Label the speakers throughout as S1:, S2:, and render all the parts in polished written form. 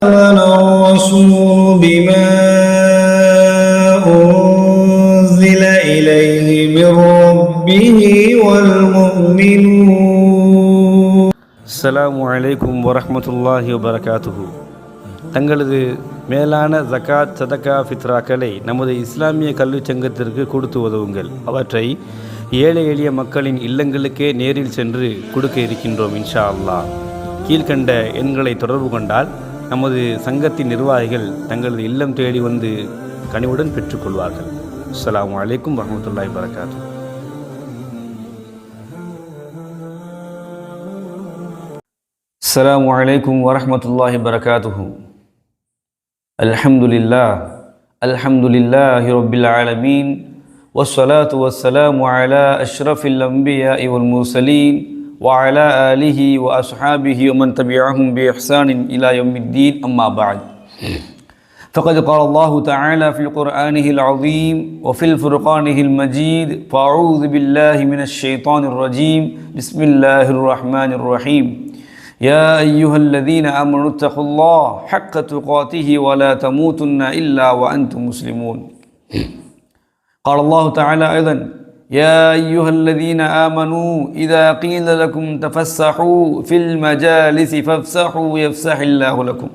S1: الرسول بما أنزل إليه من ربه والمؤمنون.
S2: السلام عليكم ورحمة الله وبركاته. தங்களது மேலான ஜகாத் சதகா ஃபித்ராக்களை நமது இஸ்லாமிய கல்விச் சங்கத்திற்கு கொடுத்து உதவுங்கள். அவற்றை ஏழை எளிய மக்களின் இல்லங்களுக்கே நேரில் சென்று கொடுக்க இருக்கின்றோம் இன்ஷா அல்லாஹ். கீழ்கண்ட எண்களை தொடர்பு கொண்டால் நமது சங்கத்தின் நிர்வாகிகள் தங்களது இல்லம் தேடி வந்து கனிவுடன் பெற்றுக்கொள்வார்கள். அஸ்ஸலாமு அலைக்கும் வரஹ்மத்துல்லாஹி வபரகாத்துஹு. அஸ்ஸலாமு அலைக்கும் வரஹ்மத்துல்லாஹி வபரகாத்துஹு. அல்ஹம்துலில்லாஹி ரப்பில் ஆலமீன் வஸ்ஸலாத்து வஸ்ஸலாமு அலா அஷ்ரஃபில் அன்பியாஇ வல் முர்ஸலீன் وعلى آله وأصحابه ومن تبعهم بإحسان إلى يوم الدين أما بعد فقد قال الله تعالى في قرآنه العظيم وفي الفرقانه المجيد فأعوذ بالله من الشيطان الرجيم بسم الله الرحمن الرحيم يا أيها الذين آمنوا اتقوا الله حق تقاته ولا تموتن إلا وأنتم مسلمون. قال الله تعالى أيضا يا أيها الذين آمنوا إذا قيل لكم تفسحوا في المجالس فافسحوا يفسح الله لكم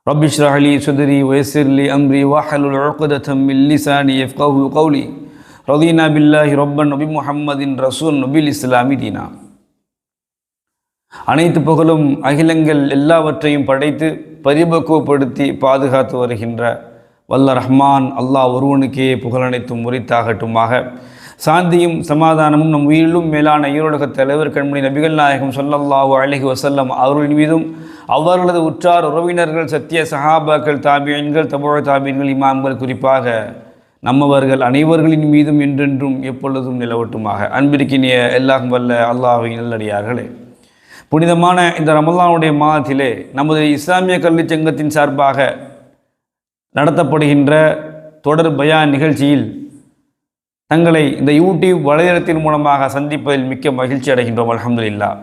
S2: رب اشرح لي صدري ويسر لي أمري واحلل عقدة من لساني يفقهوا قولي رضينا بالله ربا وبمحمد رسول وبالإسلام دينا. அனைத்து புகழும் அகிலங்கள் எல்லாவற்றையும் படைத்து பரிபக்குவப்படுத்தி பாதுகாத்து வருகின்ற வல்ல ரஹ்மான் அல்லாஹ் ஒருவனுக்கே புகழனைத்தும் உரித்தாகட்டுமாக. சாந்தியும் சமாதானமும் நம் உயிரிலும் மேலான ஈரோடக தலைவர் கண்மணி நபிகள் நாயகம் ஸல்லல்லாஹு அலைஹி வஸல்லம் அவர்களின் மீதும் அவர்களது உற்றார் உறவினர்கள் சத்திய சஹாபாக்கள் தாபியன்கள் தபுஅ தாபியன்கள் இமாம்கள் குறிப்பாக நம்மவர்கள் அனைவர்களின் மீதும் என்றென்றும் எப்பொழுதும் நிலவட்டுமாக. அன்பிற்கினிய எல்லாம் வல்ல அல்லாஹ்வின் நல்லடியார்களே, புனிதமான இந்த ரமலானுடைய மாதத்திலே நமது இஸ்லாமிய கல்விச் சங்கத்தின் சார்பாக நடத்தப்படுகின்ற தொடர் பயான் நிகழ்ச்சியில் தங்களை இந்த யூடியூப் வலைதளத்தின் மூலமாக சந்திப்பதில் மிக்க மகிழ்ச்சி அடைகின்றோம். அல்ஹம்துலில்லாஹ்.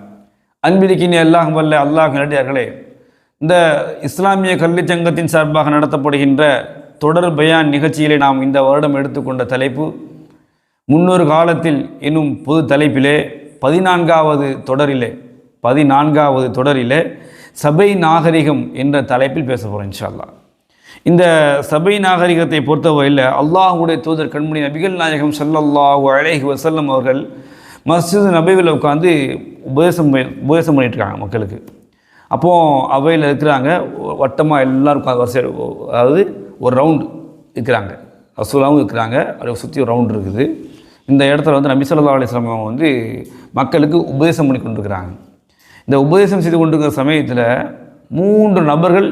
S2: அன்பிற்கினிய எல்லாம் வல்ல அல்லாஹ் நல்லடியார்களே, இந்த இஸ்லாமிய கல்விச் சங்கத்தின் சார்பாக நடத்தப்படுகின்ற தொடர் பயான் நிகழ்ச்சியிலே நாம் இந்த வருடம் எடுத்துக்கொண்ட தலைப்பு முன்னொரு காலத்தில் என்னும் பொது தலைப்பிலே 14வது தொடரிலே சபை நாகரிகம் என்ற தலைப்பில் பேச போகிறோம் இன்ஷா அல்லாஹ். இந்த சபை நாகரிகத்தை பொறுத்தவரையில் அல்லாஹ்வுடைய தூதர் கண்மணி நபிகள் நாயகம் ஸல்லல்லாஹு அலைஹி வஸல்லம் அவர்கள் மஸ்ஜித் நபவியில் உட்காந்து உபதேசம் பண்ணிட்டுருக்காங்க மக்களுக்கு. அப்போது அவையில் இருக்கிறாங்க, வட்டமாக எல்லோரும் வரிசை, அதாவது ஒரு ரவுண்டு இருக்கிறாங்க, ரசூலாவும் இருக்கிறாங்க, அதை சுற்றி ஒரு ரவுண்டு இருக்குது. இந்த இடத்துல வந்து நபி ஸல்லல்லாஹு அலைஹி வஸல்லம் அவங்க வந்து மக்களுக்கு உபதேசம் பண்ணி கொண்டிருக்கிறாங்க. இந்த உபதேசம் செய்து கொண்டிருக்கிற சமயத்தில் 3 நபர்கள்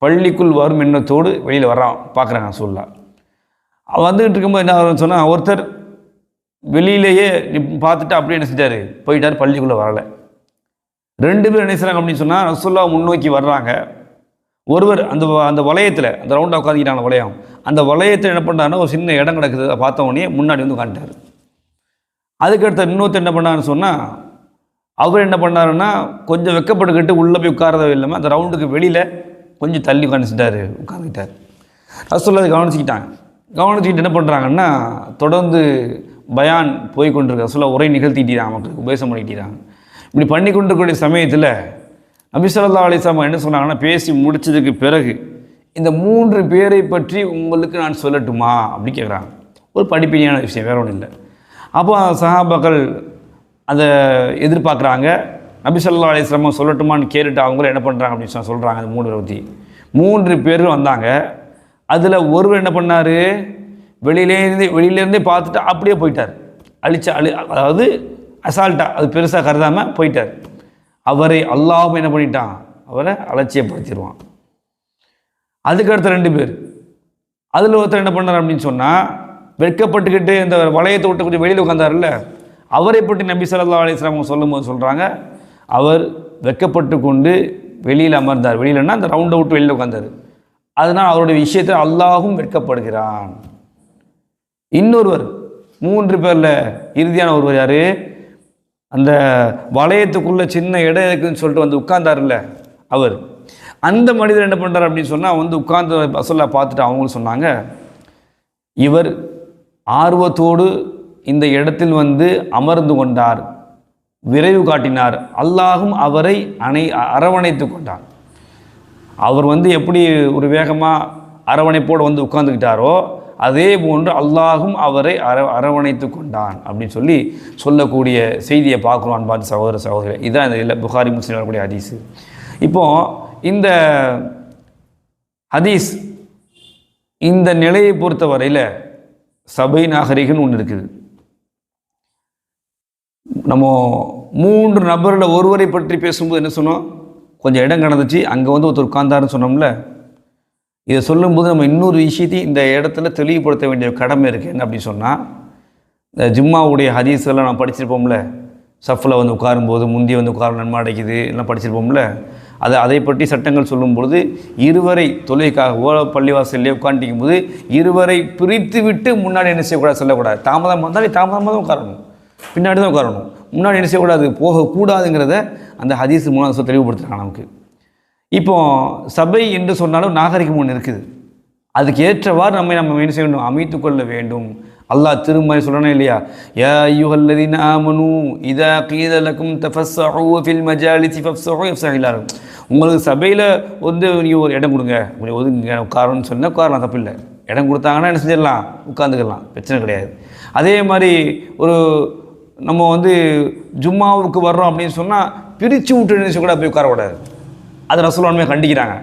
S2: பள்ளிக்குள் வரும் எண்ணத்தோடு வெளியில் வர்றான் பார்க்குறாங்க. சொல்லா வந்துக்கிட்டு இருக்கும்போது என்ன ஆகுதுன்னு சொன்னால், ஒருத்தர் வெளியிலேயே பார்த்துட்டு அப்படியே என்ன செஞ்சார், போயிட்டார், பள்ளிக்குள்ளே வரலை. 2 பேர் என்ன செய்கிறாங்க அப்படின்னு சொன்னால், ரசூலுல்லாஹ் முன்னோக்கி வர்றாங்க. ஒருவர் அந்த வளையத்தில், அந்த ரவுண்டாக உட்காந்துக்கிட்டாங்க வளையம், அந்த வளையத்தில் என்ன பண்ணுறாருன்னா ஒரு சின்ன இடம் கிடக்குது, அதை பார்த்த உடனே முன்னாடி வந்து உட்காந்துட்டார். அதுக்கடுத்த இன்னொருத்தர் என்ன பண்ணாருன்னு சொன்னால், அவர் என்ன பண்ணாருன்னா கொஞ்சம் வெக்கப்பட்டுக்கிட்டு உள்ளே போய் உட்காரதோ இல்லாமல் அந்த ரவுண்டுக்கு வெளியில் கொஞ்சம் தள்ளி உட்காந்துக்கிட்டார். ரசூலுல்லாஹ் கவனிச்சுக்கிட்டு என்ன பண்ணுறாங்கன்னா தொடர்ந்து பயான் போய் கொண்டிருக்க ரசூலுல்லாஹ் உரை நிகழ்த்திட்டாங்க, மக்களுக்கு உபதேசம் பண்ணிக்கிறாங்க. இப்படி பண்ணி கொண்டிருக்கக்கூடிய சமயத்தில் நபி ஸல்லல்லாஹு அலைஹி வஸல்லம் என்ன சொன்னாங்கன்னா, பேசி முடித்ததுக்கு பிறகு இந்த 3 பேரை பற்றி உங்களுக்கு நான் சொல்லட்டுமா அப்படி கேட்குறாங்க. ஒரு படிப்பினையான விஷயம், வேற ஒன்றும் இல்லை. அப்போ சஹாபாக்கள் அதை எதிர்பார்க்குறாங்க. நபி ஸல்லல்லாஹு அலைஹி வஸல்லம் சொல்லட்டுமான்னு கேட்டுட்டு அவங்களும் என்ன பண்ணுறாங்க அப்படின்னு சொல்கிறாங்க. அந்த 3 பற்றி 3 பேரும் வந்தாங்க. அதில் ஒருவர் என்ன பண்ணார், வெளியிலேருந்தே பார்த்துட்டு அப்படியே போயிட்டார். அதாவது அசால்ட்டாக, அது பெருசாக கருதாமல் போயிட்டார். அவரை அல்லாஹ் என்ன பண்ணிட்டான், அவரை அலட்சியப்படுத்திடுவான். அதுக்கடுத்த 2 பேர், அதில் ஒருத்தர் என்ன பண்ணார் அப்படின்னு சொன்னால், வெட்கப்பட்டுக்கிட்டு இந்த வளையத்தை விட்டு கொஞ்சம் வெளியில் உட்காந்தார்ல, அவரை பற்றி நபி ஸல்லல்லாஹு அலைஹி வஸல்லம் சொல்லும்போது சொல்கிறாங்க, அவர் வெட்கப்பட்டு கொண்டு வெளியில் அமர்ந்தார். வெளியிலன்னா அந்த ரவுண்டை விட்டு வெளியில் உட்கார்ந்தார். அதனால் அவருடைய விஷயத்தில் அல்லாஹும் வெட்கப்படுகிறான். இன்னொருவர் 3 பேரில் இறுதியான ஒருவர் யார், அந்த வளையத்துக்குள்ளே சின்ன இடம் இருக்குதுன்னு சொல்லிட்டு வந்து உட்கார்ந்தார்ல அவர், அந்த மனிதர் என்ன பண்ணுறார் அப்படின்னு சொன்னால் வந்து உட்கார்ந்து ரசூலுல்லாஹ் பார்த்துட்டு அவங்களும் சொன்னாங்க, இவர் ஆர்வத்தோடு இந்த இடத்தில் வந்து அமர்ந்து கொண்டார், விரைவு காட்டினார், அல்லாஹும் அவரை அரவணைத்து கொண்டார். அவர் வந்து எப்படி ஒரு வேகமாக அரவணைப்போடு வந்து உட்கார்ந்துக்கிட்டாரோ அதே போன்று அல்லாஹும் அவரை அரவணைத்து கொண்டான் அப்படின்னு சொல்லக்கூடிய செய்தியை பார்க்குறோம். அன்பார்ந்த சகோதர சகோதரி, இதுதான் இந்த புகாரி முஸ்லிம் வரக்கூடிய ஹதீஸ். இப்போது இந்த ஹதீஸ் இந்த நிலையை பொறுத்த வரையில் சபை நாகரிகம்னு ஒன்று இருக்குது. நம்ம 3 நபரில் ஒருவரை பற்றி பேசும்போது என்ன சொன்னோம், கொஞ்சம் இடம் கடந்துச்சு, அங்கே வந்து ஒருத்தர் உட்கார்ந்தாருன்னு சொன்னோம்ல. இதை சொல்லும்போது நம்ம இன்னொரு விஷயத்தையும் இந்த இடத்துல தெளிவுபடுத்த வேண்டிய கடமை இருக்குது. என்ன அப்படின்னு சொன்னால், இந்த ஜும்மாவுடைய ஹதீஸ்லாம் நம்ம படிச்சிருப்போம்ல, சஃபில் வந்து உட்காரும்போது முந்தி வந்து உட்கார நன்மை அடைக்குது எல்லாம் படிச்சிருப்போம்ல. அதை பற்றி சட்டங்கள் சொல்லும்பொழுது இருவரை தொழுகைக்காக பள்ளிவாசல்லே உட்காந்துக்கும் போது இருவரை பிரித்து விட்டு முன்னாடி என்ன செய்யக்கூடாது, சொல்லக்கூடாது. தாமதம் வந்தாலே தாமதமாக தான் உட்காரணும், பின்னாடி தான் உட்காரணும், முன்னாடி என்ன செய்யக்கூடாது, போகக்கூடாதுங்கிறத அந்த ஹதீஸ் மூலம் தெளிவுபடுத்துகிறாங்க நமக்கு. இப்போ சபை என்று சொன்னாலும் நாகரிகம் ஒன்று இருக்குது, அதுக்கு ஏற்றவாறு நம்ம என்ன செய்யணும், அமைத்து கொள்ள வேண்டும். அல்லாஹ் திருமறை சொல்லணும் இல்லையா, யா அய்யுஹல்லதீன ஆமனூ இதா கீத லகும் தஃபஸ்ஸஹூ ஃபில் மஜாலிஸி ஃபஃப்ஸஹூ யஃப்ஸஹில்லாஹ். உங்களுக்கு சபையில் வந்து நீங்கள் ஒரு இடம் கொடுங்க, ஒதுங்க, உட்காரணும்னு சொன்னால் உட்காரலாம், தப்பு இல்லை. இடம் கொடுத்தாங்கன்னா என்ன செஞ்சிடலாம், உட்காந்துக்கலாம், பிரச்சனை கிடையாது. அதே மாதிரி நம்ம வந்து ஜும்மாவுக்கு வர்றோம் அப்படின்னு சொன்னால் பிரித்து விட்டு நினைச்சு கூட போய் உட்காரக்கூடாது. அது ரசூலுல்லாஹ் கண்டிக்கிறாங்க.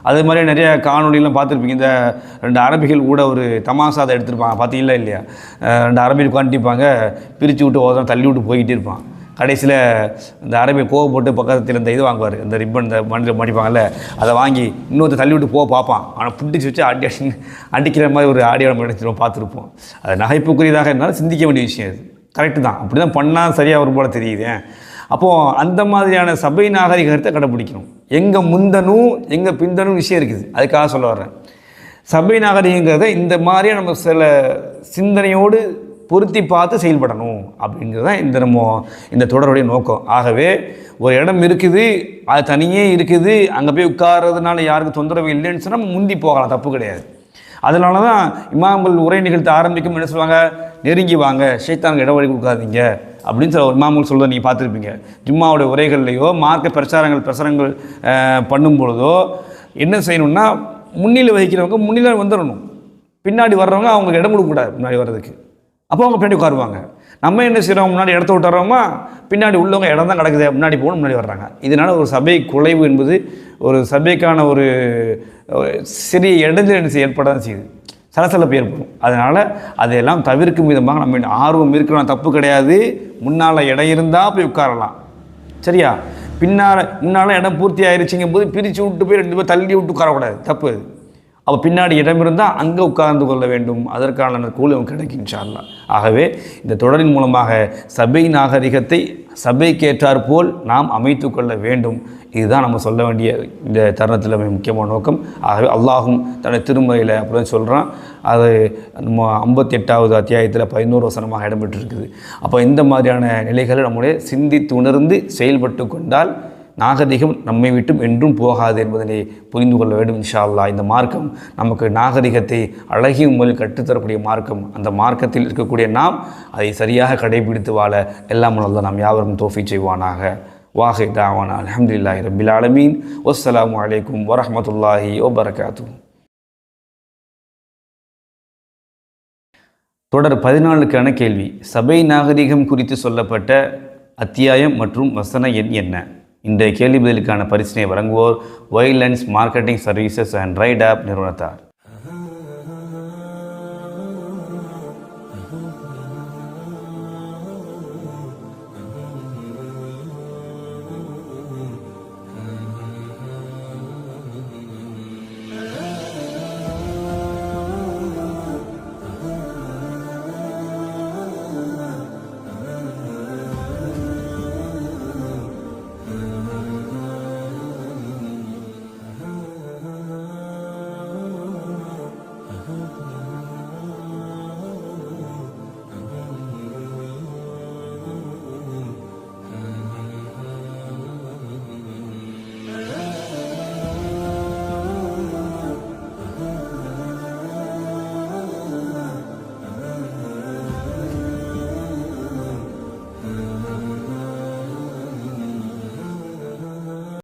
S2: அதே மாதிரி நிறைய காணொலியெல்லாம் பார்த்துருப்பீங்க. இந்த 2 அரபிகள் கூட ஒரு தமாசா அதை எடுத்துருப்பாங்க, பார்த்தீங்களா இல்லையா? 2 அரபிகள் உட்காந்துப்பாங்க, பிரித்து விட்டு ஓதம் தள்ளி விட்டு போய்கிட்டே இருப்பான். கடைசியில் இந்த அரபியை கோவப்பட்டு பக்கத்தில் இந்த இது வாங்குவார், இந்த ரிப்பன் இந்த மண்ணில் மாட்டிப்பாங்கல்ல, அதை வாங்கி இன்னொருத்த தள்ளி விட்டு பார்ப்பான். ஆனால் பிடிச்சி வச்சு அடிக்கிற மாதிரி ஒரு ஆடியோ நம்ம எடுத்துருவோம், பார்த்துருப்போம். அது நகைப்புக்குரியதாக இருந்தாலும் சிந்திக்க வேண்டிய விஷயம். அது கரெக்டு தான், அப்படி தான் பண்ணால் சரியாக வரும் போல் தெரியுது. அப்போது அந்த மாதிரியான சபை நாகரிகத்தை கடைப்பிடிக்கணும். எங்கே முந்தனும் எங்கே பிந்தனும் விஷயம் இருக்குது, அதுக்காக சொல்ல வர்றேன். சபை நாகரிகங்கிறத இந்த மாதிரியே நம்ம சில சிந்தனையோடு பொருத்தி பார்த்து செயல்படணும் அப்படிங்கிறது தான் இந்த தொடருடைய நோக்கம். ஆகவே ஒரு இடம் இருக்குது, அது தனியே இருக்குது, அங்கே போய் உட்கார்றதுனால யாருக்கும் தொந்தரவு இல்லைன்னு சொன்னால் நம்ம முந்தி போகலாம், தப்பு கிடையாது. அதனால தான் இமாம்கள் உரை நிகழ்த்த ஆரம்பிக்கும் என்ன சொல்லுவாங்க, நெருங்கி வாங்க, ஷைத்தானுக்கு இடவழி கொடுக்காதீங்க அப்படின்னு சொல்ல இமாம்கள் சொல்கிறத நீங்கள் பார்த்துருப்பீங்க. ஜும்மாவுடைய உரைகள்லையோ மார்க்க பிரசாரங்கள் பண்ணும் பொழுதோ என்ன செய்யணும்னா, முன்னிலை வகிக்கிறவங்க முன்னிலை வந்துடணும், பின்னாடி வர்றவங்க அவங்களுக்கு இடம் கொடுக்கக்கூடாது முன்னாடி வர்றதுக்கு. அப்போ அவங்க பின்னாடி உட்காருவாங்க. நம்ம என்ன செய்கிறோம், முன்னாடி இடத்த விட்டுறோமா, பின்னாடி உள்ளவங்க இடம் தான் கிடக்குது, முன்னாடி போகணும், முன்னாடி வர்றாங்க. இதனால் ஒரு சபை குலைவு என்பது ஒரு சபைக்கான ஒரு சிறிய இடைஞ்சல் ஏற்பட தான் செய்யுது, சலசலப்பு ஏற்படும். அதனால் அதையெல்லாம் தவிர்க்கும் விதமாக நம்ம ஆர்வம் இருக்கலாம், தப்பு கிடையாது. முன்னால் இடம் இருந்தால் போய் உட்காரலாம், சரியா? முன்னால் இடம் பூர்த்தி ஆயிடுச்சுங்கும் போது பிரித்து விட்டு போய் 2 பேர் தள்ளி விட்டு உட்காரக்கூடாது, தப்பு. அப்போ பின்னாடி இடம் இருந்தால் அங்கே உட்கார்ந்து கொள்ள வேண்டும், அதற்கான கூலி கிடைக்கும் இன்ஷா அல்லாஹ். ஆகவே இந்த தொடரின் மூலமாக சபை நாகரிகத்தை சபைக்கேற்றாற் போல் நாம் அமைத்து கொள்ள வேண்டும். இதுதான் நம்ம சொல்ல வேண்டிய இந்த தருணத்தில் முக்கியமான நோக்கம். ஆகவே அல்லாஹும் தன்னுடைய திருமறையில் அப்படி சொல்கிறான். அது நம்ம 58வது அத்தியாயத்தில் 11 வசனமாக இடம்பெற்றிருக்குது. அப்போ இந்த மாதிரியான நிலைகளை நம்முடைய சிந்தித்து உணர்ந்து செயல்பட்டு கொண்டால் நாகரிகம் நம்மை விட்டும் என்றும் போகாது என்பதனை புரிந்து கொள்ள வேண்டும் இன்ஷா அல்லாஹ். இந்த மார்க்கம் நமக்கு நாகரிகத்தை அழகிய முறையில் கற்றுத்தரக்கூடிய மார்க்கம். அந்த மார்க்கத்தில் இருக்கக்கூடிய நாம் அதை சரியாக கடைபிடித்து வாழ எல்லாம் அல்ல நாம் யாவரும் தௌஃபீக் செய்வானாக. வாஹி தாவானா அல்ஹம்துலில்லாஹி ரப்பில் ஆலமீன். வஸ்ஸலாமு அலைக்கும் வரஹ்மத்துல்லாஹி வபரகாத்துஹு. தொடர் 14க்கான கேள்வி. சபை நாகரிகம் குறித்து சொல்லப்பட்ட அத்தியாயம் மற்றும் வசன எண் என்ன? இன்றைய கேள்வி பதிலுக்கான பரிசினை வழங்குவோர் வைலன்ஸ் marketing services and right app நிறுவனத்தார்.